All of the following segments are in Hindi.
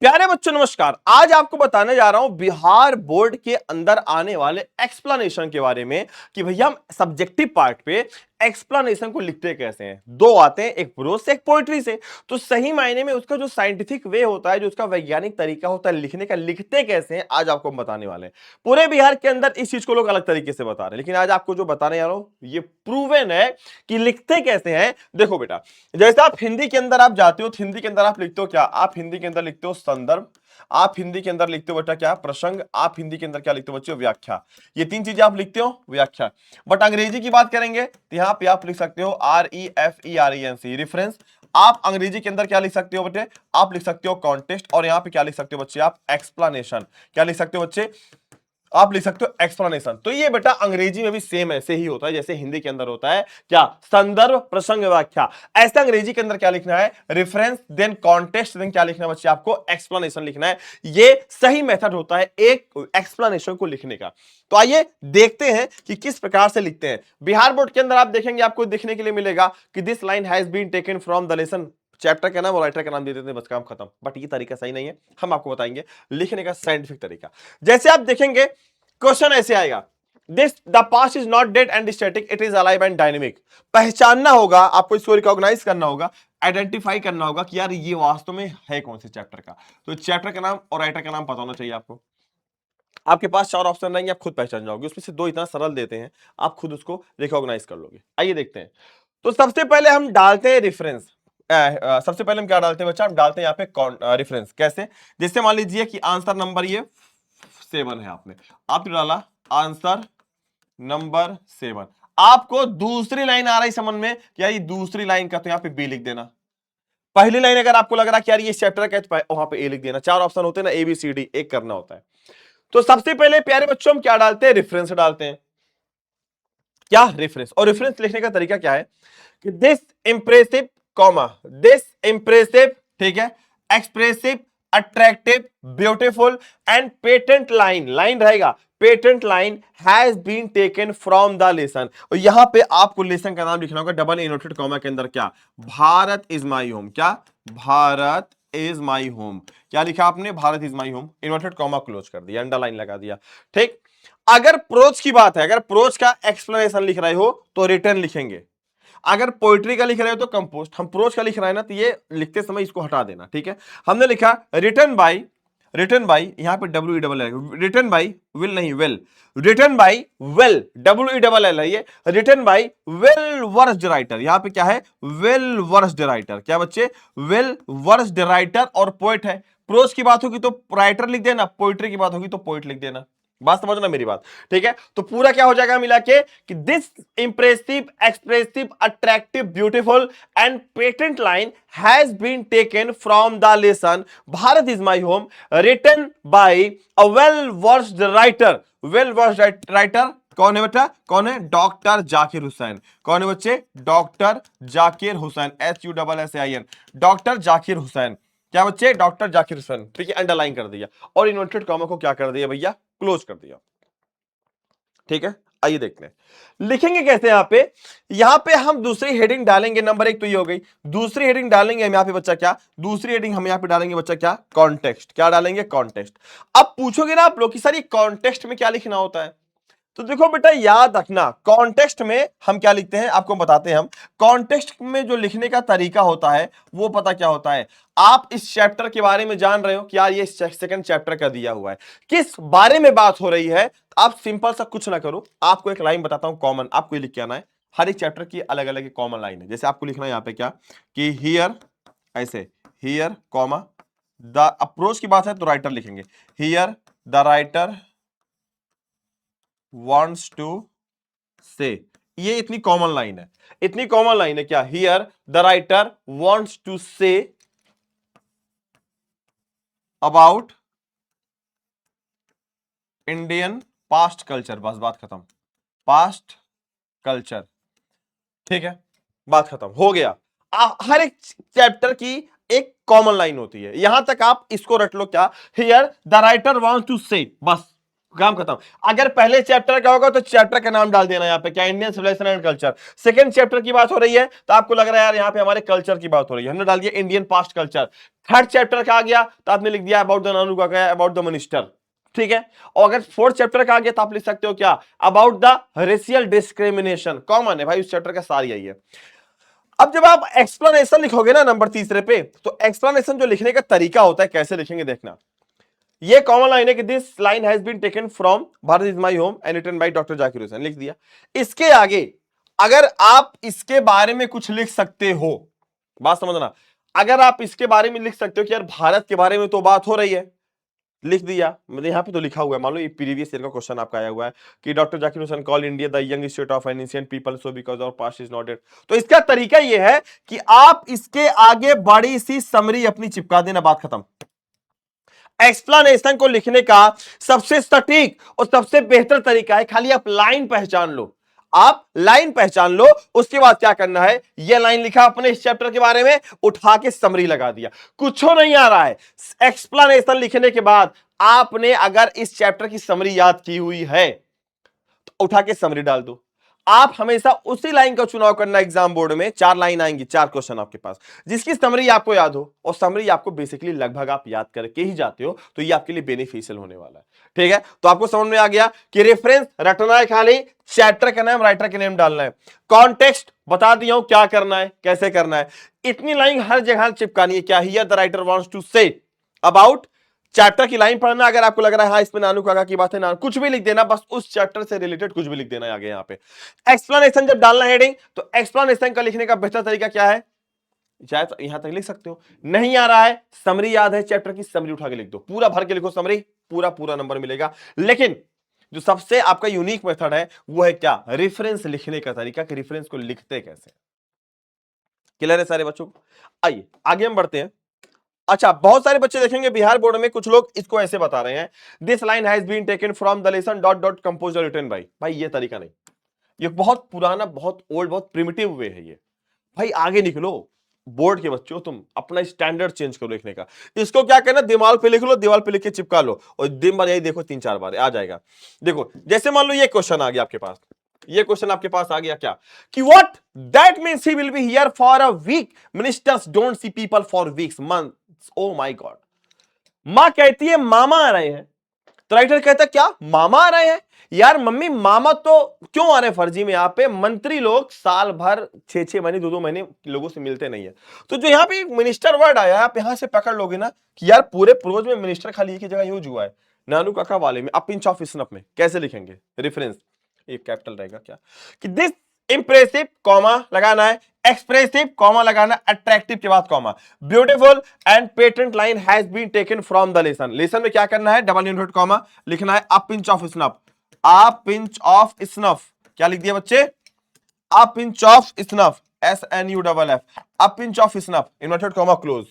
प्यारे बच्चों नमस्कार। आज आपको बताने जा रहा हूं बिहार बोर्ड के अंदर आने वाले एक्सप्लेनेशन के बारे में कि भैया हम सब्जेक्टिव पार्ट पे एक्सप्लेनेशन को लिखते कैसे हैं। दो आते हैं, एक प्रोज से एक पोएट्री से। तो सही मायने में उसका जो साइंटिफिक वे होता है, जो उसका वैज्ञानिक तरीका होता है लिखने का, लिखते कैसे हैं आज आपको हम बताने वाले हैं। पूरे बिहार के अंदर इस चीज को लोग अलग तरीके से बता रहे हैं, लेकिन आज आपको जो बताने जा रहा हूं ये प्रूवन है कि लिखते कैसे हैं। देखो बेटा, जैसे आप हिंदी के अंदर आप जाते हो, हिंदी के अंदर आप लिखते हो क्या? आप हिंदी के अंदर लिखते हो संदर्भ, आप हिंदी के अंदर लिखते हो बेटा क्या? प्रसंग। आप हिंदी के अंदर क्या लिखते हो बच्चों? व्याख्या। ये तीन चीजें आप लिखते हो, व्याख्या। बट अंग्रेजी की बात करेंगे तो यहां पे आप लिख सकते हो REFERENC, रेफरेंस। आप अंग्रेजी के अंदर क्या लिख सकते हो बेटे? आप लिख सकते हो कॉन्टेक्स्ट। और यहां पे क्या लिख सकते हो बच्चे? आप एक्सप्लेनेशन। क्या लिख सकते हो बच्चे? आप लिख सकते हो एक्सप्लेनेशन। तो ये बेटा अंग्रेजी में भी सेम ऐसे ही होता है जैसे हिंदी के अंदर होता है। क्या? संदर्भ, प्रसंग, व्याख्या। ऐसे अंग्रेजी के अंदर क्या लिखना है? रेफरेंस, देन कॉन्टेक्स्ट, देन क्या लिखना है बच्चे? आपको एक्सप्लेनेशन लिखना है। ये सही मेथड होता है एक एक्सप्लेनेशन को लिखने का। तो आइए देखते हैं कि किस प्रकार से लिखते हैं। बिहार बोर्ड के अंदर आप देखेंगे, आपको देखने के लिए मिलेगा कि this line has been taken from the lesson. Chapter का नाम और राइटर का नाम दे देते हैं, बस काम खत्म। बट ये तरीका सही नहीं है, हम आपको बताएंगे लिखने का साइंटिफिक तरीका। जैसे आप देखेंगे क्वेश्चन ऐसे आएगा, this the past is not dead and static, it is alive and dynamic. पहचानना होगा आपको, इसको रिकॉग्नाइज करना होगा, आइडेंटिफाई करना होगा कि यार ये वास्तव में है कौन से चैप्टर का। तो चैप्टर का नाम और राइटर का नाम पता होना चाहिए आपको। आपके पास चार ऑप्शन रहेंगे, आप खुद पहचान जाओगे। उसमें से दो इतना सरल देते हैं, आप खुद उसको रिकॉग्नाइज कर लोगे। आइए देखते हैं। तो सबसे पहले हम डालते हैं रेफरेंस। सबसे पहले हम क्या डालते हैं बच्चा? हम डालते हैं यहाँ पे रेफरेंस। कैसे? जैसे मान लीजिए कि आंसर नंबर ये 7 है, आपने डाला आंसर नंबर 7। आपको दूसरी लाइन आ रही समझ में कि यार ये दूसरी लाइन का, तो यहाँ पे बी लिख देना। पहली लाइन अगर आपको लग रहा है कि यार ये चैप्टर का, तो वहां पे ए लिख देना। चार ऑप्शन होते हैं ना, ABCD, एक करना होता है। तो सबसे पहले प्यारे बच्चों हम क्या डालते हैं? रेफरेंस डालते हैं। क्या? रेफरेंस। और रेफरेंस लिखने का तरीका क्या है कि this impressive comma, this impressive, ठीक है, expressive, attractive, beautiful and patent line, line रहेगा, patent line has been taken from the lesson. और यहां पे आपको लेसन का नाम लिखना होगा डबल इनवर्टेड कॉमा के अंदर। क्या? Bharat is my home. क्या? Bharat is my home. क्या लिखा आपने? Bharat is my home. Inverted comma close कर दिया, अंडरलाइन लगा दिया। ठीक। अगर प्रोज की बात है, अगर प्रोज का एक्सप्लेनेशन लिख रहे हो तो रिटर्न लिखेंगे। अगर पोइट्री का लिख रहे हो तो कंपोस्ट। हम प्रोज का लिख रहे हैं ना, तो ये लिखते समय इसको हटा देना। ठीक है, हमने लिखा रिटर्न बाई, रिटर्न बाई, यहां पे WE, रिटर्न बाई विल नहीं well, written by well, WE है ये, written by well versed writer. यहां पे क्या है? Well versed writer. क्या बच्चे? Well versed writer. और पोइट है। प्रोज की बात होगी तो राइटर लिख देना, पोइट्री की बात होगी तो पोइट लिख देना। बात समझना मेरी बात। ठीक है, तो पूरा क्या हो जाएगा मिला के कि this impressive, expressive, attractive, beautiful and patent line has been taken from the lesson Bharat is my home, written by a well versed writer. Well versed writer कौन है बेटा? कौन है? डॉक्टर जाकिर हुसैन। कौन है बच्चे? Doctor Zakir Hussain, HUSSAIN, doctor Zakir Hussain. क्या बच्चे? डॉक्टर जाकिर हुसैन। ठीक है, अंडरलाइन कर दिया और इन्वर्टेड कॉमा को क्या कर दिया भैया? क्लोज कर दिया। ठीक है, आइए देखते हैं लिखेंगे कैसे। यहां पे हम दूसरी हेडिंग डालेंगे। नंबर 1 तो ये हो गई। दूसरी हेडिंग डालेंगे हम यहां पे बच्चा क्या? दूसरी हेडिंग हम यहां पे डालेंगे बच्चा क्या? कॉन्टेक्स्ट। क्या डालेंगे? कॉन्टेक्स्ट। अब पूछोगे ना आप लोग कि सर ये कॉन्टेक्स्ट में क्या लिखना होता है? तो देखो बेटा, याद रखना, कॉन्टेक्स्ट में हम क्या लिखते हैं आपको बताते हैं। हम कॉन्टेक्स्ट में जो लिखने का तरीका होता है वो पता क्या होता है? आप इस चैप्टर के बारे में जान रहे हो कि यार ये सेकंड चैप्टर का दिया हुआ है, किस बारे में बात हो रही है। आप सिंपल सा कुछ ना करो, आपको एक लाइन बताता हूं कॉमन, आपको ये लिख के आना है। हर एक चैप्टर की अलग अलग कॉमन लाइन है। जैसे आपको लिखना है यहां पे क्या कि हियर, ऐसे हियर कॉमा द अप्रोच की बात है तो राइटर लिखेंगे। Here the writer wants to say, ये इतनी कॉमन लाइन है, इतनी कॉमन लाइन है। क्या? Here the writer wants to say about Indian past culture. बस बात खत्म, पास्ट कल्चर। ठीक है, बात खत्म हो गया। हर एक चैप्टर की एक कॉमन लाइन होती है, यहां तक आप इसको रट लो। क्या? Here the writer wants to say, बस काम खत्म। अगर पहले चैप्टर का होगा तो चैप्टर का नाम डाल देना यहाँ पे, क्या Indian civilisation and culture. Second chapter की बात हो रही है तो आपको लग रहा है यार यहाँ पे हमारे कल्चर की बात हो रही है, हमने डाल दिया Indian past culture. Third chapter का आ गया तो आपने लिख दिया अबाउट द नानू काका, अबाउट द मिनिस्टर, ठीक है। और अगर फोर्थ चैप्टर का आ गया तो आप लिख सकते हो क्या, about the racial discrimination. Common है भाई उस चैप्टर का, सारी यही है। अब जब आप एक्सप्लेनेशन लिखोगे ना नंबर तीसरे पे, तो एक्सप्लेनेशन जो लिखने का तरीका होता है कैसे लिखेंगे देखना। ये कॉमन लाइन है कि this line has been taken from Bharat is my home and written by doctor Zakir Hussain, लिख दिया। इसके आगे अगर आप इसके बारे में कुछ लिख सकते हो, बात समझना, अगर आप इसके बारे में लिख सकते हो कि यार भारत के बारे में तो बात हो रही है, लिख दिया। मतलब यहां पे तो लिखा हुआ है, मान लो ये प्रीवियस ईयर का क्वेश्चन आपका आया हुआ है कि doctor Zakir Hussain call India the young state of an ancient people so because our past is not dead. तो इसका तरीका ये है कि आप इसके आगे बड़ी सी समरी अपनी चिपका देना, बात खत्म। एक्सप्लेनेशन को लिखने का सबसे सटीक और सबसे बेहतर तरीका है खाली आप लाइन पहचान लो, आप लाइन पहचान लो, उसके बाद क्या करना है, ये लाइन लिखा अपने इस चैप्टर के बारे में, उठा के समरी लगा दिया। कुछ नहीं आ रहा है, एक्सप्लेनेशन लिखने के बाद आपने अगर इस चैप्टर की समरी याद की हुई है तो उठा के समरी डाल दो। आप हमेशा उसी लाइन का चुनाव करना। एग्जाम बोर्ड में 4 लाइन आएंगी, 4 क्वेश्चन आपके पास, जिसकी समरी आपको याद हो, और समरी आपको बेसिकली लगभग आप याद करके ही जाते हो, तो ये आपके लिए बेनिफिशियल होने वाला है, ठीक है। तो आपको समझ में आ गया कि रेफरेंस रटना है, खाली चैप्टर का नाम राइटर का नेम डालना है, कॉन्टेक्स्ट बता दिया हूं क्या करना है कैसे करना है, इतनी लाइन हर जगह चिपकानी है। क्या here the writer wants to say about, chapter की लाइन पढ़ना, अगर आपको लग रहा है हाँ इसमें नानू काका की बात है, नानू कुछ भी लिख देना, बस उस चैप्टर से रिलेटेड कुछ भी लिख देना है आगे। यहाँ पे एक्सप्लेनेशन जब डालना हेडिंग, तो एक्सप्लेनेशन का लिखने का बेहतर तरीका क्या है, चाहे तो यहां तक लिख सकते हो, नहीं आ रहा है समरी याद है चैप्टर की, समरी उठा के लिख दो, पूरा भर के लिखो समरी, पूरा पूरा नंबर मिलेगा। लेकिन जो सबसे आपका यूनिक मेथड है वो है क्या, रेफरेंस लिखने का तरीका, कि रेफरेंस को लिखते कैसे। क्लियर है सारे बच्चों को? आइए आगे हम बढ़ते हैं। अच्छा, बहुत सारे बच्चे देखेंगे बिहार बोर्ड में कुछ लोग इसको ऐसे बता रहे हैं, this line has been taken from the lesson dot dot compose written by. भाई ये तरीका नहीं, ये बहुत पुराना, बहुत ओल्ड, बहुत प्रिमिटिव वे है ये। भाई आगे निकलो, बोर्ड के बच्चों तुम अपना स्टैंडर्ड चेंज करो लिखने का। इसको क्या करना, दिमाग पे लिख लो, दीवार पे लिख के चिपका लो, और दिन भर यही देखो 3-4 बार आ जाएगा। देखो जैसे मान लो ये क्वेश्चन आ गया आपके पास, ये क्वेश्चन आपके पास आ गया क्या, कि what that means he will be here for a week, ministers don't see people for weeks months. Oh my God, मां कहती है मामा आ रहे हैं, तो राइटर कहता है क्या, मामा आ रहे हैं। यार मम्मी मामा तो क्यों आ रहे हैं फर्जी में, यहाँ पे मंत्री लोग साल भर 6-6 महीने 2-2 महीने लोगों से मिलते नहीं है। तो जो यहाँ पे मिनिस्टर वर्ड आया, आप यहां से पकड़ लोगे ना कि यार पूरे पूर्वज में मिनिस्टर खाली एक ही जगह यूज हुआ है, नानू काका वाले में। अब पिंच ऑफ स्नफ में कैसे लिखेंगे रेफरेंस, एक कैपिटल रहेगा क्या, कि दिस इंप्रेसिव कॉमा लगाना है, एक्सप्रेसिव कॉमा लगाना, अट्रैक्टिव के बाद comma, beautiful and patent line has been taken from the lesson. Lesson में क्या करना है, डबल इनवर्ट कॉमा लिखना है, a pinch of snuff, a pinch of snuff, क्या लिख दिया बच्चे, a pinch of snuff, SNUFF, a pinch of snuff, inverted comma close,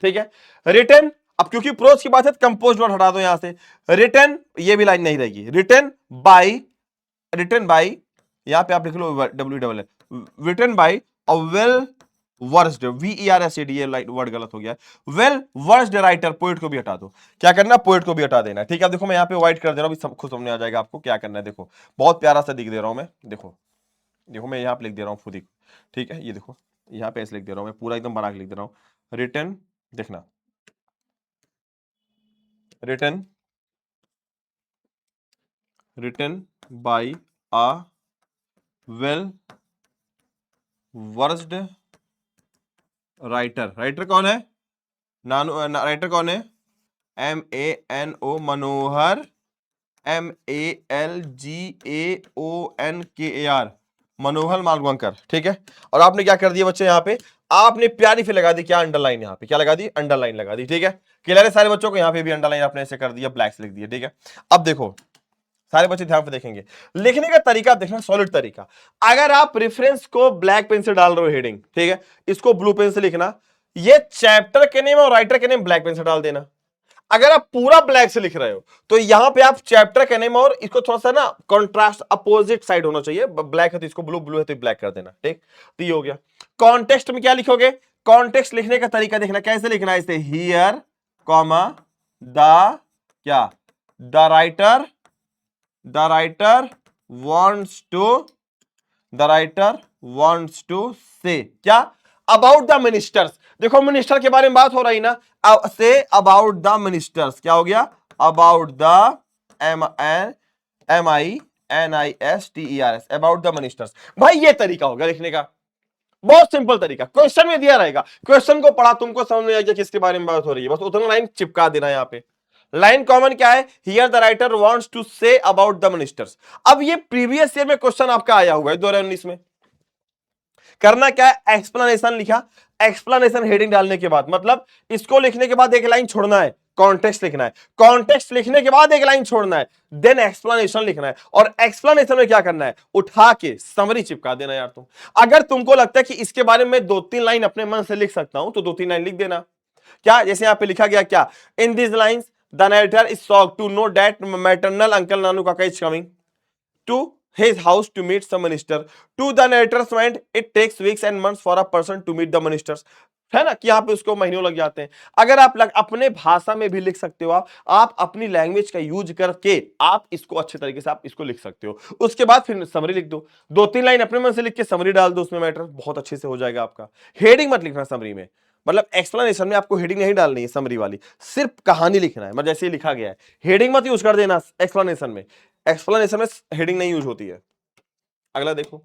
ठीक है। रिटन, अब क्योंकि प्रोज की बात है कंपोज वर्ड हटा दो यहां से, रिटन ये भी लाइन नहीं रहेगी, रिटन बाय, रिटन बाय, यहां पे आप लिख लो WEEL, written by a well versed, VERSED, ये वर्ड गलत हो गया, वेल वर्स्ड राइटर, पोएट को भी हटा दो। क्या करना, पोएट को भी हटा देना है, ठीक है। देखो मैं यहाँ पे व्हाइट कर दे रहा हूँ, सब खुद समझ आ जाएगा आपको क्या करना है। देखो बहुत प्यारा सा लिख दे रहा हूं मैं, देखो देखो मैं यहाँ पे लिख दे रहा हूँ खुद ही, ठीक है। ये देखो यहाँ पे ऐसे लिख दे रहा हूँ मैं, पूरा एकदम बना के लिख दे रहा हूँ, रिटन, देखना, written, written by a well versed writer, writer कौन है, नानू, राइटर कौन है, MANO, मनोहर, MALGAONKAR, मनोहर मालवंकर, ठीक है। और आपने क्या कर दिया बच्चे, यहाँ पे आपने प्यारी से लगा दी क्या, अंडरलाइन, यहाँ पे क्या लगा दी, अंडरलाइन लगा दी, ठीक है। क्लियर है सारे बच्चों को, यहाँ पे भी अंडरलाइन आपने ऐसे कर दिया, ब्लैक से लिख दिया, ठीक है। अब देखो सारे बच्चे ध्यान से देखेंगे, लिखने का तरीका देखना, सॉलिड तरीका। अगर आप रेफरेंस को ब्लैक पेन से डाल रहे हो हेडिंग, ठीक है, इसको ब्लू पेन से लिखना, ये चैप्टर के नेम और राइटर के नेम ब्लैक पेन से डाल देना। अगर आप पूरा ब्लैक से लिख रहे हो तो यहां पे आप चैप्टर के नेम और इसको थोड़ा सा ना कंट्रास्ट अपोजिट साइड होना चाहिए, ब्लैक है तो इसको ब्लू, ब्लू है तो ब्लैक कर देना, ठीक। तो ये हो गया। कॉन्टेक्स्ट में क्या लिखोगे, कॉन्टेक्स्ट लिखने का तरीका देखना, कैसे लिखना है, हियर कॉमा द क्या, the writer the writer wants to say क्या अबाउट द मिनिस्टर्स। देखो मिनिस्टर के बारे में बात हो रही ना, से अबाउट द मिनिस्टर्स क्या हो गया, about the MINISTERS about the ministers. भाई ये तरीका हो गया लिखने का, बहुत सिंपल तरीका, क्वेश्चन में दिया रहेगा, क्वेश्चन को पढ़ा तुमको समझ में आ गया किसके बारे में बात हो रही है, बस उतना लाइन चिपका देना। यहाँ पे लाइन कॉमन क्या है, here the writer wants to say about the ministers. अब ये प्रीवियस ईयर में क्वेश्चन आपका आया हुआ है 2019 में। करना क्या है, एक्सप्लेनेशन लिखा, एक्सप्लेनेशन हेडिंग डालने के बाद, मतलब इसको लिखने के बाद एक लाइन छोड़ना है, कॉन्टेक्स्ट लिखना है, कॉन्टेक्स्ट लिखने के बाद एक लाइन छोड़ना है, देन एक्सप्लेनेशन लिखना है, और एक्सप्लेनेशन में क्या करना है, उठा के समरी चिपका देना। यार तुम अगर तुमको लगता है कि इसके बारे में 2-3 लाइन अपने मन से लिख सकता हूं तो 2-3 लाइन लिख देना। क्या जैसे यहां पे लिखा गया, क्या in this lines the narrator is shocked to know that maternal uncle Nanu Kaka is coming to his house to meet some minister. To the narrator's mind, it takes weeks and months for a person to meet the ministers. है ना कि यहाँ पे उसको महीनों लग जाते हैं। अगर आप अपने भाषा में भी लिख सकते हो, आप अपनी लैंग्वेज का यूज करके आप इसको अच्छे तरीके से आप इसको लिख सकते हो। उसके बाद फिर समरी लिख दो, 2-3 लाइन अपने मन से लिख के समरी डाल दो, उसमें मैटर बहुत अच्छे से हो जाएगा आपका। हेडिंग मत लिखना समरी में, मतलब एक्सप्लेनेशन में आपको हेडिंग नहीं डालनी है समरी वाली, सिर्फ कहानी लिखना है, मतलब जैसे लिखा गया है। हेडिंग मत यूज कर देना एक्सप्लेनेशन में, एक्सप्लेनेशन में हेडिंग नहीं यूज होती है। अगला देखो,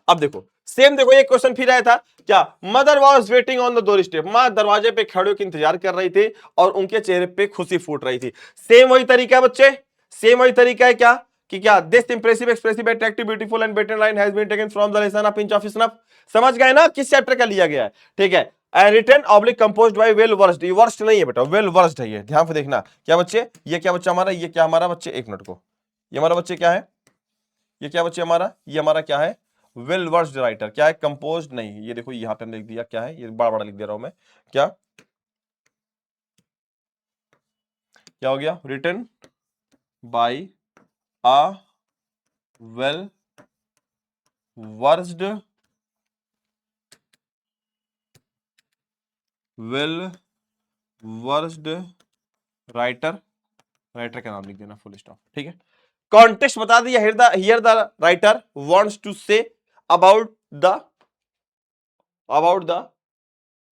अब देखो सेम, देखो एक क्वेश्चन फिर आया था, क्या mother was waiting on the door step, मां दरवाजे पे खड़े होकर इंतजार कर रही थी और उनके चेहरे पे खुशी फूट रही थी। सेम वही तरीका है बच्चे, सेम वही तरीका है क्या कि क्या this impressive expressive attractive beautiful and better line has been taken from the lesson of inch of snuff. समझ गए ना किस चैप्टर का लिया गया है, ठीक है। Written oblique composed by well versed, ये वर्स्ट नहीं है बेटा, वेल वर्स्ड है ये, ध्यान से देखना। क्या बच्चे, ये क्या बच्चा हमारा, ये क्या हमारा बच्चे, एक मिनट को, ये हमारा बच्चे क्या है, ये क्या बच्चे हमारा, ये हमारा क्या है, वेल वर्स्ड राइटर। क्या है, कंपोज्ड नहीं, ये देखो यहाँ पे हमने लिख दिया क्या है, ये बड़ा बड़ा लिख दे रहा हूं मैं, क्या क्या हो गया, written by a well versed writer, writer का नाम लिख देना फुल स्टॉप, ठीक है। कॉन्टेक्स्ट बता दिया, here the writer wants to say about the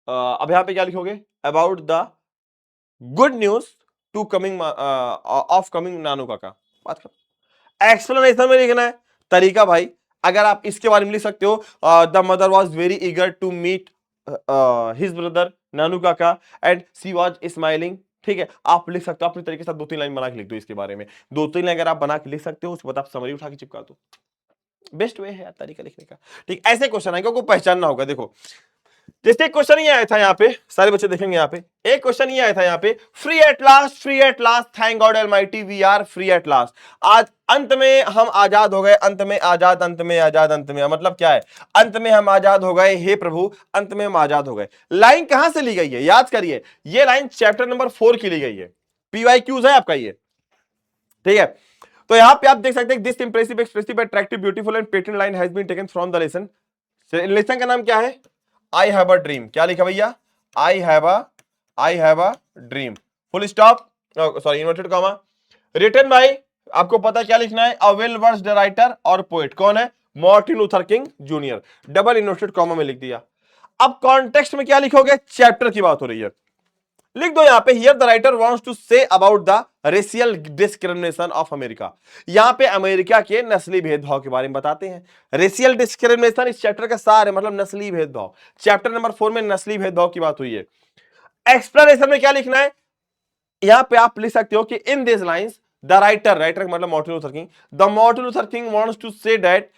अब यहां पे क्या लिखोगे, about the good news to coming of coming Nanu Kaka. बात कर, एक्सप्लेनेशन में लिखना है, तरीका भाई अगर आप इसके बारे में लिख सकते हो, the mother was very eager to meet his brother Nanu Kaka and she was smiling, ठीक है। आप लिख सकते हो अपने तरीके से, 2-3 लाइन बना के लिख दो इसके बारे में, 2-3 लाइन अगर आप बना के लिख सकते हो उसके बाद आप समरी उठा के चिपका दो, बेस्ट वे है यार तरीका लिखने का, ठीक। ऐसे क्वेश्चन आएगा, को पहचानना होगा। देखो जैसे क्वेश्चन ये आया था यहाँ पे, सारे बच्चे देखेंगे यहाँ पे, एक क्वेश्चन ये आया था यहाँ पे, free at last, thank God almighty we are free at last. आज अंत में हम आजाद हो गए, अंत में आजाद, अंत में आजाद, अंत में, मतलब क्या है, अंत में हम आजाद हो गए, हे प्रभु अंत में हम आजाद हो गए। लाइन कहां से ली गई है, याद करिए, ये लाइन चैप्टर नंबर 4 की ली गई है, PYQs है आपका ये, ठीक है। तो यहां पे आप देख सकते हैं, this impressive expressive attractive beautiful and patent line has been taken from the lesson. Lesson का नाम क्या है, आई हैव अ ड्रीम। क्या लिखा भैया, I have a dream, full stop, sorry inverted comma, written by, आपको पता क्या लिखना है, अ वेल वर्स्ड राइटर और पोएट, कौन है, Martin Luther King junior, double inverted comma में लिख दिया। अब कॉन्टेक्स्ट में क्या लिखोगे, चैप्टर की बात हो रही है, लिख दो यहां पे, here the writer wants to say about the racial discrimination of America. यहां पे अमेरिका के नस्ली भेदभाव के बारे में बताते हैं। रेशियल डिस्क्रिमिनेशन इस चैप्टर का सार है, मतलब नस्ली भेदभाव, चैप्टर नंबर 4 में नस्ली भेदभाव की बात हुई है। एक्सप्लेनेशन में क्या लिखना है, यहां पे आप लिख सकते हो कि in this lines the writer, writer मतलब Martin Luther King, the Martin Luther King wants to say that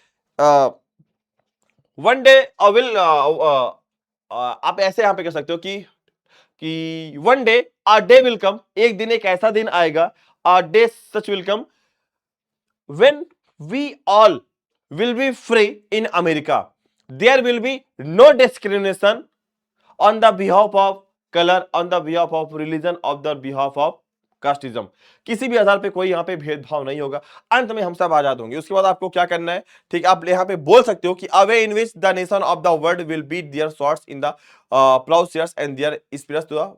one day will, आप ऐसे यहां पे कह सकते हो कि one day a day will come, एक दिन एक ऐसा दिन आएगा, a day such will come when we all will be free in America, there will be no discrimination on the behalf of colour, on the behalf of religion, of the behalf of casteism. किसी भी आधार पे कोई यहां पे भेदभाव नहीं होगा, अंत में हम सब आजाद होंगे। उसके बाद आपको क्या करना है, ठीक, आप यहां पे बोल सकते हो कि a way in which the nation of the world will beat their swords in the ploughshares and their spears to the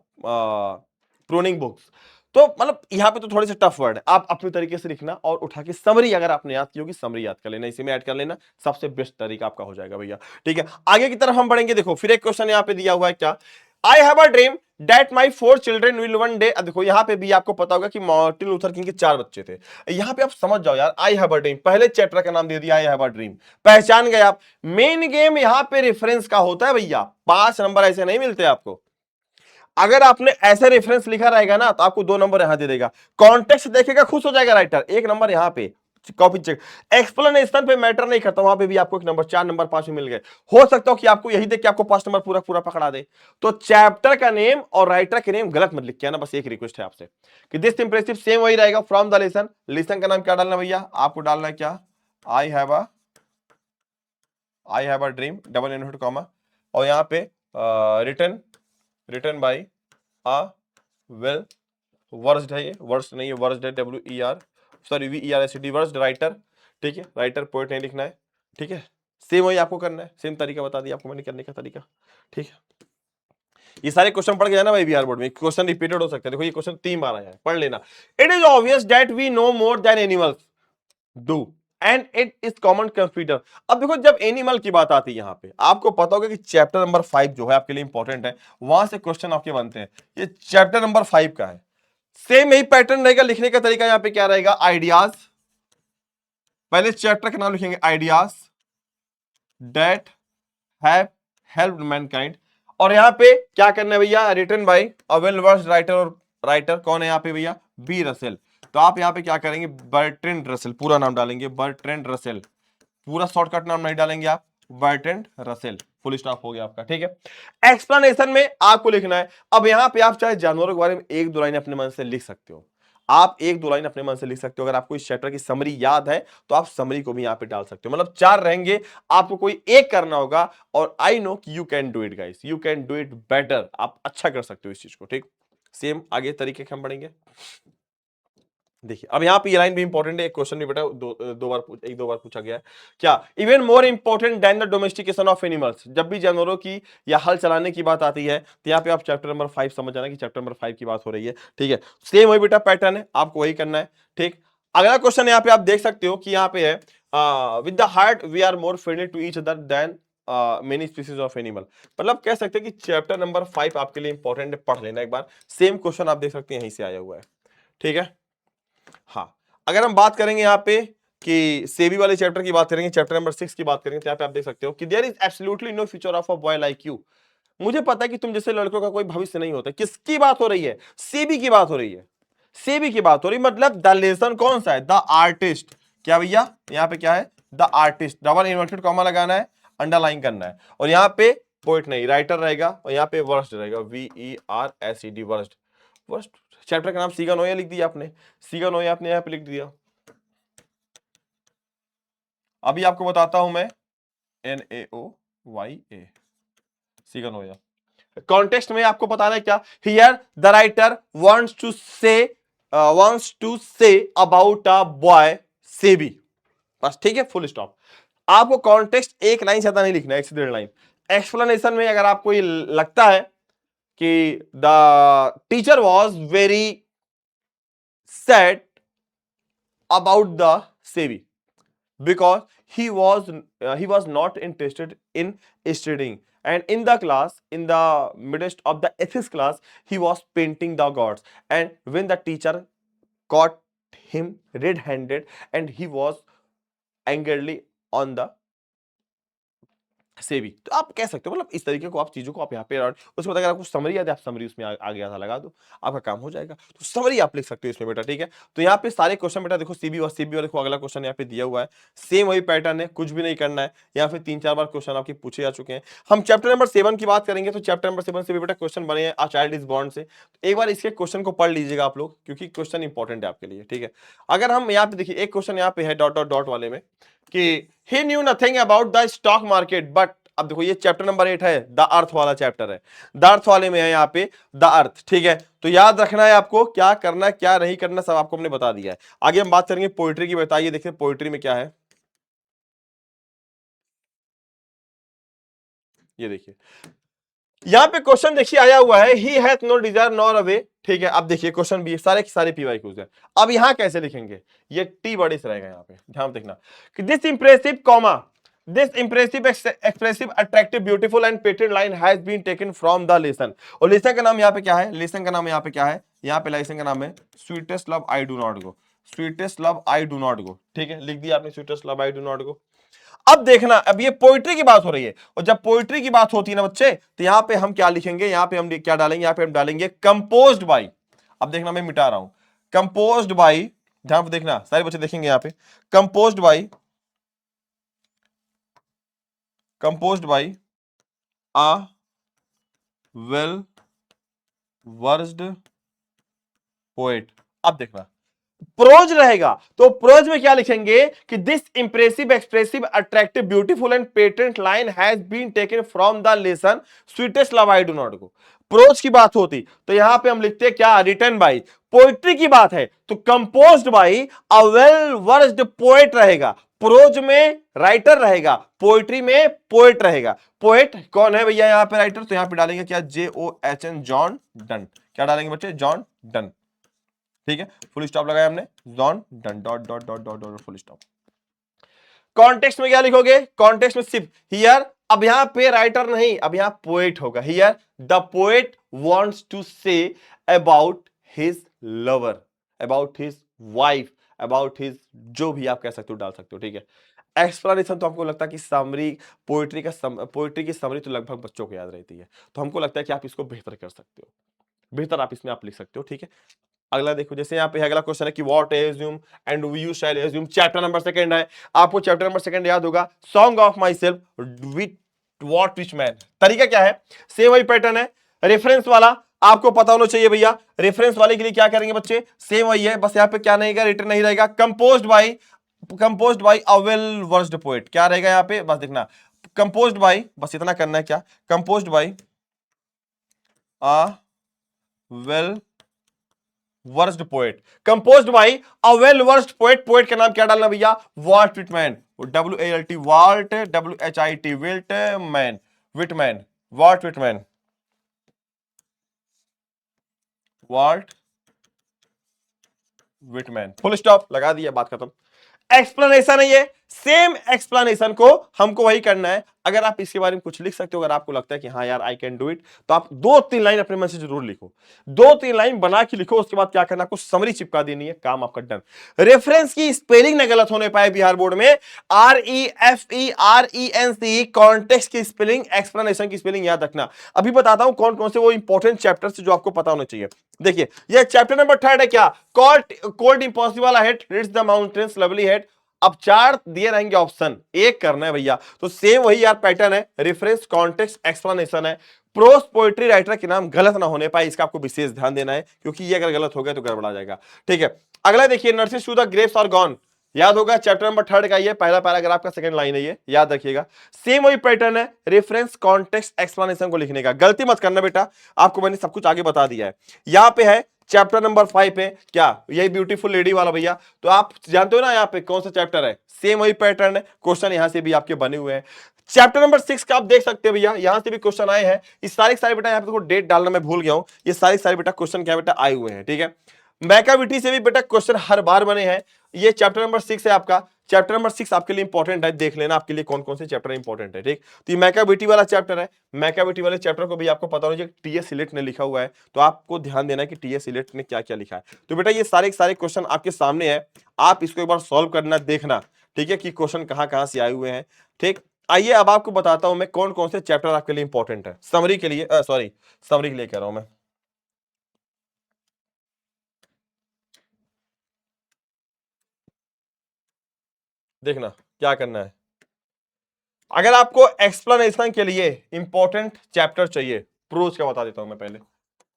pruning books. तो मतलब यहां पे तो थोड़े से टफ वर्ड है, आप अपने तरीके से लिखना और उठा के समरी, अगर आपने याद की होगी समरी याद कर लेना, इसी में ऐड कर लेना, सबसे बेस्ट तरीका आपका हो जाएगा भैया। ठीक है, आगे की तरफ हम बढ़ेंगे। देखो फिर एक क्वेश्चन यहां पे दिया हुआ है, क्या, I have a dream that my 4 children will one day. देखो यहां पे भी आपको पता होगा कि मार्टिन लूथर किंग के 4 बच्चे थे। यहां पे आप समझ जाओ यार, आई हैव अ ड्रीम, पहले चैप्टर का नाम दे दिया आई हैव अ ड्रीम, पहचान गए आप। मेन गेम यहां पे रेफरेंस का होता है भैया, 5 नंबर ऐसे नहीं मिलते आपको। अगर आपने ऐसे रेफरेंस लिखा रहेगा ना तो आपको 2 नंबर यहां दे देगा, कॉन्टेक्स्ट देखेगा खुश हो जाएगा राइटर, 1 नंबर यहां पे कॉपी चेक। एक्सप्लेनेशन पे मैटर नहीं करता, वहां पे भी आपको 1 नंबर, 4 नंबर 5 में मिल गए। हो सकता हो कि आपको यही देख के आपको 5 नंबर पूरा पूरा पकड़ा दे। तो चैप्टर का नेम और राइटर के नेम गलत मत लिख के आना, बस एक रिक्वेस्ट है आपसे कि दिस इंप्रेसिव सेम वही रहेगा फ्रॉम द लेसन। लेसन का नाम क्या डालना भैया, आपको डालना है क्या, I have a dream, double inverted comma, और यहां पे written written by a well versed है, ये वर्स्ट नहीं है, वर्स्ड है, WER sorry VERSD, versed writer. ठीक है, राइटर पोएट नहीं लिखना है। ठीक है, सेम वही आपको करना है, सेम तरीका बता दिया आपको मैंने करने का तरीका। ठीक है, ये सारे क्वेश्चन पढ़ के जाना भाई, बिहार बोर्ड में क्वेश्चन रिपीटेड हो सकते हैं। देखो ये क्वेश्चन 3 बार आया है, पढ़ लेना। It is obvious that we know more than animals do and it is common consider. अब देखो जब एनिमल की बात आती है यहां पे, आपको पता होगा कि चैप्टर नंबर 5 जो है आपके लिए इंपॉर्टेंट है, वहां से क्वेश्चन आपके बनते हैं। ये चैप्टर नंबर 5 का है, सेम यही पैटर्न रहेगा लिखने का तरीका। यहां पे क्या रहेगा, आइडियाज, पहले चैप्टर का नाम लिखेंगे ideas that have helped mankind, और यहां पे क्या करना है भैया, written by a well versed writer, और राइटर कौन है यहां पे भैया, बी रसेल। तो आप यहां पे क्या करेंगे, बर्ट्रैंड रसेल पूरा नाम डालेंगे, बर्ट्रैंड रसेल, पूरा शॉर्टकट नाम नहीं डालेंगे आप, बर्ट्रैंड रसेल, फुल स्टॉप हो गया आपका। ठीक है, एक्सप्लेनेशन में आपको लिखना है। अब यहां पे आप चाहे जानवरों के बारे में 1-2 लाइन अपने मन से लिख सकते हो, आप 1-2 लाइन अपने मन से लिख सकते हो। अगर आपको इस चैप्टर की समरी याद है तो आप समरी को भी यहां पे डाल सकते हो, मतलब 4 रहेंगे, आपको कोई एक करना होगा। और आई नो कि you can do it guys, you can do it better, आप अच्छा कर सकते हो इस चीज को। ठीक, सेम आगे तरीके हम बढ़ेंगे। देखिए अब यहाँ पे ये लाइन भी इंपॉर्टेंट है, एक क्वेश्चन भी बेटा एक दो बार पूछा गया है, क्या, even more important than the domestication of animals. जब भी जानवरों की या हल चलाने की बात आती है तो यहाँ पे आप चैप्टर नंबर 5 समझ जाना कि चैप्टर नंबर 5 की बात हो रही है। ठीक है, सेम वही बेटा पैटर्न है, आपको वही करना है। ठीक, अगला क्वेश्चन यहाँ पे आप देख सकते हो कि यहाँ पे है, with the heart we are more friendly to each other than many species of animal. मतलब कह सकते हैं कि चैप्टर नंबर 5 आपके लिए इंपॉर्टेंट है, पढ़ लेना एक बार। सेम क्वेश्चन आप देख सकते हैं यहीं से आया हुआ है। ठीक है, हाँ, अगर हम बात करेंगे यहाँ पे कि सेबी वाले चैप्टर की बात करेंगे, चैप्टर नंबर 6 की बात करेंगे, तो यहाँ पे आप देख सकते हो कि there is absolutely no future of a boy like you. मुझे पता है कि तुम जैसे लड़कों का कोई भविष्य नहीं होता। किसकी बात हो रही है, सेबी की बात हो रही है, सेबी की बात हो रही, मतलब द लेसन कौन सा है, द आर्टिस्ट। क्या भैया, यहाँ पे क्या है, the artist, double inverted comma लगाना है, अंडरलाइन करना है, और यहाँ पे पोइट नहीं राइटर रहेगा, और यहाँ पे वर्स्ट रहेगा, VERSED, वर्स्ट। वर्स्ट चैप्टर का नाम सीगानोया लिख दिया आपने, सीगानोया आपने यहाँ पे लिख दिया। अभी आपको बताता हूं मैं, NAOYA, सीगानोया। कॉन्टेक्स्ट में आपको बताना है क्या, here the writer wants to say about a boy सेबी, बस। ठीक है, फुल स्टॉप। आपको कॉन्टेक्स्ट एक लाइन ज्यादा नहीं लिखना है, 1 से 1.5 लाइन। एक्सप्लेनेशन में अगर आपको ये लगता है कि the teacher was very sad about the SEBI because he was not interested in studying, and in the class, in the midst of the ethics class, he was painting the gods, and when the teacher caught him red handed, and he was angrily on the से भी, तो आप कह सकते हो, मतलब इस तरीके को आप चीजों को आप यहाँ पे, और उसके बाद अगर आपको समरी याद है, आप समरी उसमें आगे आधा लगा दो, आपका काम हो जाएगा। तो समरी आप लिख सकते हो इसमें बेटा। ठीक है, तो यहाँ पे सारे क्वेश्चन बेटा देखो, सीबी और देखो अगला क्वेश्चन यहाँ पे दिया हुआ है, सेम वही पैटर्न है, कुछ भी नहीं करना है। यहाँ पे 3-4 बार क्वेश्चन आपके पूछे जा चुके हैं। हम चैप्टर नंबर 7 की बात करेंगे, तो चैप्टर नंबर 7 से भी बेटा क्वेश्चन बने हैं, अ चाइल्ड इज बॉर्न से। एक बार इसके क्वेश्चन को पढ़ लीजिएगा आप लोग, क्योंकि क्वेश्चन इंपॉर्टेंट है आपके लिए। ठीक है, अगर हम यहाँ पे देखिए, एक क्वेश्चन यहाँ पे है डॉट डॉट डॉट वाले में कि he knew nothing about the stock market but, अब देखो ये चैप्टर नंबर 8 है, द अर्थ वाला चैप्टर है, द अर्थ वाले में है यहाँ पे द अर्थ। ठीक है, तो याद रखना है आपको, क्या करना है क्या नहीं करना सब आपको हमने बता दिया है। आगे हम बात करेंगे पोइट्री की, बताइए देखिए पोइट्री में क्या है। ये देखिए, यहां पे क्वेश्चन देखिए आया हुआ है, he hath no desire nor away. ठीक है, अब देखिए क्वेश्चन भी सारे के सारे पीवाई क्यूज है। अब यहां कैसे लिखेंगे, ये टी बड़ी से रहेगा यहां पे, ध्यान देखना कि this impressive comma this impressive expressive attractive beautiful and patent line has been taken from the lesson. और लेसन का नाम यहाँ पे क्या है, लेसन का नाम यहाँ पे क्या है, यहाँ पे लेसन का नाम है sweetest love I do not go, sweetest love I do not गो। ठीक है, लिख दिया आपने sweetest love I do not गो। अब देखना, अब ये पोइट्री की बात हो रही है, और जब पोइट्री की बात होती है ना बच्चे, तो यहां पे हम क्या लिखेंगे, यहां पे हम क्या डालेंगे, यहां पे हम डालेंगे कंपोज्ड बाई। अब देखना मैं मिटा रहा हूं, कंपोज्ड बाई, ध्यान पे देखना, सारे बच्चे देखेंगे यहां पे, composed by a well versed poet. अब देखना प्रोज रहेगा, तो प्रोज में क्या लिखेंगे कि this impressive expressive attractive beautiful and patent line has been taken from the lesson sweetest love I do not go. Prose की बात होती तो यहां पे हम लिखते क्या, रिटन बाई। पोइट्री की बात है तो composed by a well versed poet रहेगा, प्रोज में राइटर रहेगा, पोइट्री में पोएट रहेगा। पोएट कौन है भैया यहां पे राइटर, तो यहां पे डालेंगे क्या, JOHN, जॉन डन। क्या डालेंगे बच्चे, जॉन डन। ठीक है, फुल स्टॉप लगाया हमने, John Donne, dot dot dot dot dot full stop. Context में क्या लिखोगे, कॉन्टेक्स्ट में सिर्फ हियर, अब यहां पे राइटर नहीं, अब यहां पोएट होगा। Here the poet wants to say about his lover, about his wife, about his, जो भी आप कह सकते हो डाल सकते हो। ठीक है, एक्सप्लेनेशन तो हमको लगता है कि समरी, पोइट्री की समरी तो लगभग बच्चों को याद रहती है, तो हमको लगता है कि आप इसको बेहतर कर सकते हो, बेहतर आप इसमें आप लिख सकते हो। ठीक है, अगला देखो, जैसे यहाँ पे अगला क्वेश्चन है कि what assume and you shall assume, chapter number 2 है, आपको चैप्टर नंबर 2 याद होगा, song of my self with what rich man. तरीका क्या है, सेम वही पैटर्न है, रेफरेंस वाला आपको पता होना चाहिए भैया। रेफरेंस वाले के लिए क्या करेंगे बच्चे, सेम वही है, बस यहाँ पे क्या नहीं रहेगा, रिटर्न नहीं रहेगा, composed by a well versed poet. क्या रहेगा यहाँ पे, बस देखना, कंपोज्ड बाई, बस इतना करना है, क्या, composed by a well worst poet, composed by a well worst poet. Poet का नाम क्या डालना भैया, Walt Whitman, WALT, Walt, WHIT, Whitman, Whitman, Walt Whitman, Walt Whitman, full stop लगा दिया, बात खत्म। एक्सप्लेनेशन है ये, सेम एक्सप्लेनेशन को हमको वही करना है। अगर आप इसके बारे में कुछ लिख सकते हो, अगर आपको लगता है कि हाँ यार आई कैन डू इट, तो आप 2-3 लाइन अपने मन से जरूर लिखो, 2-3 लाइन बना के लिखो, उसके बाद क्या करना, आपको समरी चिपका देनी है, काम आपका डन। रेफरेंस की स्पेलिंग न गलत होने पाए बिहार बोर्ड में, REFERENC, कॉन्टेक्स्ट की स्पेलिंग, एक्सप्लेनेशन की स्पेलिंग याद रखना। अभी बताता हूं कौन कौन से वो इंपॉर्टेंट चैप्टर जो आपको पता होना चाहिए। देखिए, ये चैप्टर नंबर 3 है, क्या, cold impossible head reads the mountains lovely head. अब 4 दिए रहेंगे ऑप्शन, एक करना है भैया, तो सेम वही यार पैटर्न है, रेफरेंस, कॉन्टेक्स्ट, एक्सप्लेनेशन है। प्रोस पोएट्री राइटर के नाम गलत ना होने पाए, इसका आपको विशेष ध्यान देना है, क्योंकि ये अगर गलत हो गया तो गड़बड़ा जाएगा। ठीक है, अगला देखिए, nurses to the graves are gone, याद होगा चैप्टर नंबर 3 का, ये पहला पैराग्राफ का सेकंड लाइन है, ये याद रखिएगा। सेम वही पैटर्न है, रेफरेंस, कॉन्टेक्स्ट, एक्सप्लेनेशन को लिखने का, गलती मत करना बेटा, आपको मैंने सब कुछ आगे बता दिया है। यहां पे है चैप्टर नंबर 5 पे, क्या, यही ब्यूटीफुल लेडी वाला भैया, तो आप जानते हो ना यहाँ पे कौन सा चैप्टर है, सेम वही पैटर्न है, क्वेश्चन यहां से भी आपके बने हुए हैं। चैप्टर नंबर 6 का आप देख सकते हैं भैया, यहां से भी क्वेश्चन आए हैं। इस सारे बेटा, यहाँ पे देखो डेट डालना मैं भूल गया हूं, ये सारे बेटा क्वेश्चन क्या बेटा आए हुए हैं। ठीक है, मैकाबिटी से भी बेटा क्वेश्चन हर बार बने हैं। ये चैप्टर नंबर 6 है आपका, चैप्टर नंबर 6 आपके लिए इंपॉर्टेंट है, देख लेना आपके लिए कौन कौन से चैप्टर इंपॉर्टेंट है। ठीक, तो ये मैकाबिटी वाला चैप्टर है, मैकाबिटी वाले चैप्टर को भी आपको पता होना चाहिए, TS सिलेक्ट ने लिखा हुआ है, तो आपको ध्यान देना है कि TS सिलेक्ट ने क्या क्या लिखा है। तो बेटा ये सारे क्वेश्चन आपके सामने है, आप इसको एक बार सॉल्व करना, देखना, ठीक है, कि क्वेश्चन कहां से आए हुए हैं। ठीक, आइए अब आपको बताता हूं मैं कौन कौन से चैप्टर आपके लिए इंपॉर्टेंट है, समरी के लिए, समरी के लिए कह रहा हूं मैं। देखना क्या करना है, अगर आपको एक्सप्लेनेशन के लिए इंपॉर्टेंट चैप्टर चाहिए, प्रोज का बता देता हूं मैं पहले।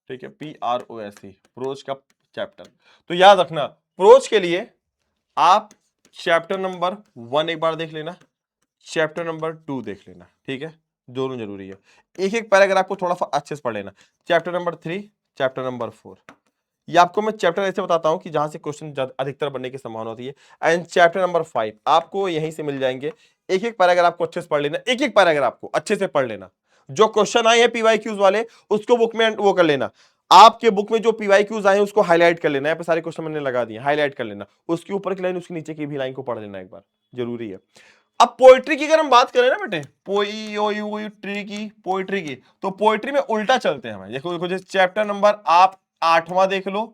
ठीक है, PROSE, प्रोज का चैप्टर, तो याद रखना प्रोज के लिए आप चैप्टर नंबर 1 एक बार देख लेना, चैप्टर नंबर 2 देख लेना। ठीक है, दोनों जरूरी है, एक एक पैराग्राफ को थोड़ा सा अच्छे से पढ़ लेना। चैप्टर नंबर 3, चैप्टर नंबर 4, ये आपको मैं चैप्टर ऐसे बताता हूं कि जहां से क्वेश्चन अधिकतर बनने की संभावना होती है। एंड चैप्टर नंबर 5 आपको यहीं से मिल जाएंगे, एक एक पैराग्राफ को अच्छे से पढ़ लेना, एक एक पैराग्राफ को अच्छे से पढ़ लेना, जो क्वेश्चन आए हैं PYQs वाले उसको बुक में वो कर लेना। आपके बुक में जो पीवाईक्यूज आए हैं उसको हाईलाइट कर लेना, यहाँ पे सारे क्वेश्चन मैंने लगा दिए, हाईलाइट कर लेना, उसके ऊपर की लाइन उसके नीचे की भी लाइन को पढ़ लेना एक बार, जरूरी है। अब पोएट्री की अगर हम बात करें ना बेटे, पोइट्री की, पोएट्री की, तो पोएट्री में उल्टा चलते हैं हमें। देखो देखो, जैसे चैप्टर नंबर आप 8वां देख लो,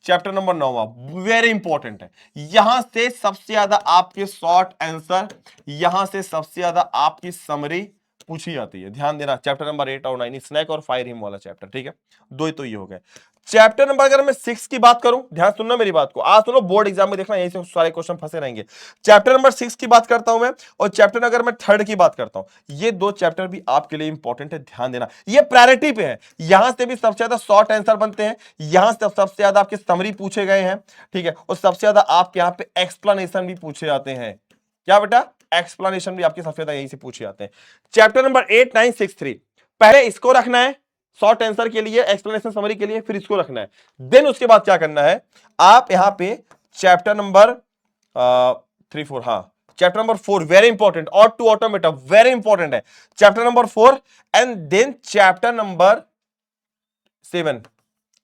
चैप्टर नंबर 9वां, वेरी इंपॉर्टेंट है। यहां से सबसे ज्यादा आपके शॉर्ट आंसर, यहां से सबसे ज्यादा आपकी समरी पूछी जाती है, ध्यान देना। चैप्टर नंबर 8 और 9, स्नैक और फायर हिम वाला चैप्टर, ठीक है। दो ही तो ये हो गए। चैप्टर नंबर अगर मैं 6 की बात करूं, ध्यान सुनना मेरी बात को, आज सुनो, बोर्ड एग्जाम में देखना, यहीं से सारे क्वेश्चन फंसे रहेंगे। चैप्टर नंबर 6 की बात करता हूं मैं, और चैप्टर अगर मैं 3rd की बात करता हूं, ये दो चैप्टर भी आपके लिए इंपॉर्टेंट है, ध्यान देना। ये प्रायोरिटी पे है, यहां से भी सबसे ज्यादा शॉर्ट आंसर बनते हैं, यहां से सबसे ज्यादा आपके समरी पूछे गए हैं, ठीक है, और सबसे ज्यादा आपके यहां पे एक्सप्लेनेशन भी पूछे जाते हैं। क्या बेटा, एक्सप्लेनेशन भी आपके सबसे ज्यादा यहीं से पूछे जाते हैं। चैप्टर नंबर 8, 9, 6, 3, पहले इसको रखना है शॉर्ट आंसर के लिए, एक्सप्लेनेशन समरी के लिए, फिर इसको रखना है। देन उसके बाद क्या करना है, आप यहां पे चैप्टर नंबर 3, 4, हाँ, चैप्टर नंबर 4 वेरी इंपॉर्टेंट, और टू ऑटोमेटा वेरी इंपॉर्टेंट है, chapter number 4, and then chapter number 7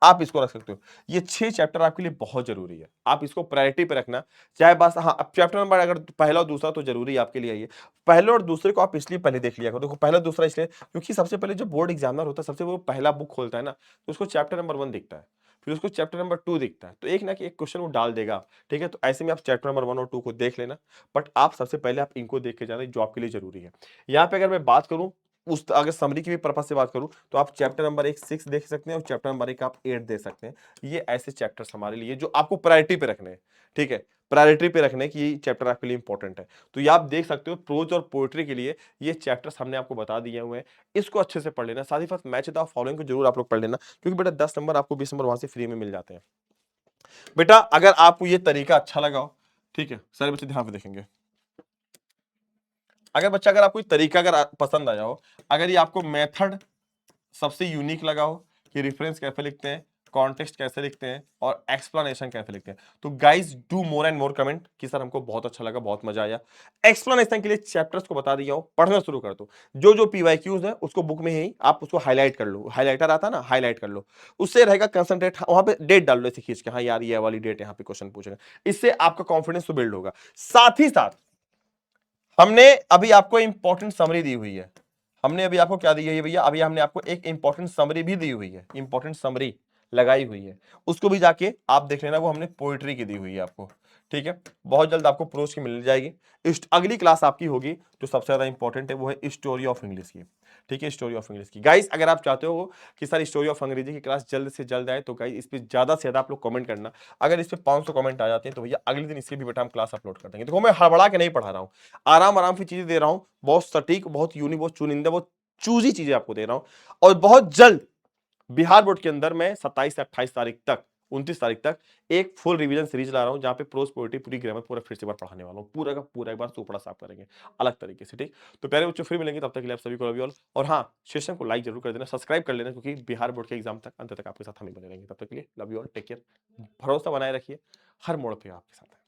आप इसको रख सकते हो। ये 6 चैप्टर आपके लिए बहुत जरूरी है, आप इसको प्रायोरिटी पे रखना। चाहे बस, हाँ, अब चैप्टर नंबर अगर पहला और दूसरा तो जरूरी है आपके लिए, ये पहले और दूसरे को आप इसलिए पहले देख लिया करो। देखो, पहला दूसरा इसलिए क्योंकि सबसे पहले जो बोर्ड एग्जामिनर होता है, सबसे वो पहला बुक खोलता है ना, तो उसको चैप्टर नंबर 1 दिखता है, फिर उसको चैप्टर नंबर 2 दिखता है, तो एक ना कि एक क्वेश्चन वो डाल देगा, ठीक है। तो ऐसे में आप चैप्टर नंबर 1 और 2 को देख लेना, बट आप सबसे पहले आप इनको देख के जाना जो आपके लिए जरूरी है। यहाँ पे अगर मैं बात करूं, उस अगर समरी की भी पर्पस से बात करूं, तो आप चैप्टर नंबर 1 6 देख सकते हैं, और चैप्टर नंबर 1 आप 8 देख सकते हैं। ये ऐसे चैप्टर्स हमारे लिए जो आपको प्रायोरिटी पे रखने हैं, ठीक है, प्रायोरिटी पे रखने की चैप्टर आपके लिए इंपॉर्टेंट है। तो ये आप देख सकते हो, प्रोज और पोएट्री के लिए ये चैप्टर्स हमने आपको बता दिए हुए हैं, इसको अच्छे से पढ़ लेना। साथ ही साथ मैच द फॉलोइंग को जरूर आप लोग पढ़ लेना, क्योंकि बेटा 10 नंबर आपको 20 नंबर वहां से फ्री में मिल जाते हैं। बेटा अगर आपको ये तरीका अच्छा लगा हो, ठीक है, सारे बच्चे ध्यान से देखेंगे। अगर आपको ये तरीका अगर पसंद आया हो, अगर ये आपको मेथड सबसे यूनिक लगा हो कि रेफरेंस कैसे लिखते हैं, कॉन्टेक्स्ट कैसे लिखते हैं, और एक्सप्लेनेशन कैसे लिखते हैं, तो guys do more and more comment कि सर हमको बहुत अच्छा लगा, बहुत मजा आया। एक्सप्लेनेशन के लिए चैप्टर्स को बता दिया हूं, पढ़ना शुरू कर दो। जो जो पीवाईक्यूज है उसको बुक में ही आप उसको हाईलाइट कर लो, हाईलाइटर आता ना, हाईलाइट कर लो, उससे रहेगा कंसंट्रेट। वहां पे डेट डाल लो ऐसे खींच के, हाँ यार ये वाली डेट यहाँ पे क्वेश्चन पूछेगा, इससे आपका कॉन्फिडेंस तो बिल्ड होगा। साथ ही साथ हमने अभी आपको इंपॉर्टेंट समरी दी हुई है, हमने अभी आपको क्या दी है भैया, अभी हमने आपको एक इंपॉर्टेंट समरी भी दी हुई है, इंपॉर्टेंट समरी लगाई हुई है, उसको भी जाके आप देख लेना, वो हमने पोएट्री की दी हुई है आपको, ठीक है। बहुत जल्द आपको प्रोज की मिल जाएगी। अगली क्लास आपकी होगी जो सबसे ज्यादा इंपॉर्टेंट है, वो है स्टोरी ऑफ इंग्लिश की, ठीक है, स्टोरी ऑफ इंग्लिश की। गाइस अगर आप चाहते हो कि सर स्टोरी ऑफ अंग्रेजी की क्लास जल्द से जल्द आए, तो गाइस इस पे ज्यादा से ज्यादा आप लोग कमेंट करना। अगर इस पे 500 कमेंट आ जाते हैं तो भैया अगले दिन इसके भी बेटा हम क्लास अपलोड कर देंगे। देखो मैं हड़बड़ा के नहीं पढ़ा रहा हूँ, आराम आराम से चीजें दे रहा हूँ, बहुत सटीक, बहुत यूनिक, बहुत चुनिंदा, बहुत चूजी चीजें आपको दे रहा हूं। और बहुत जल्द बिहार बोर्ड के अंदर मैं 27 से 28 तारीख तक, 29 तारीख तक एक फुल रिवीजन सीरीज ला रहा हूं, जहां पे प्रोज पोएट्री पूरी ग्रामर पूरा फिर से बार पढ़ाने वाला हूं, पूरा का पूरा एक बार चोपड़ा साफ करेंगे अलग तरीके से, ठीक। तो प्यारे बच्चों फिर मिलेंगे, तब तक के लिए आप सभी को लव यू ऑल। और हाँ, सेशन को लाइक जरूर कर देना, सब्सक्राइब कर लेना, क्योंकि बिहार बोर्ड के एग्जाम तक अंत तक आपके साथ हम ही बने रहेंगे। तब तक के लिए love you all, take care, भरोसा बनाए रखिए, हर मोड़ पे आपके साथ है।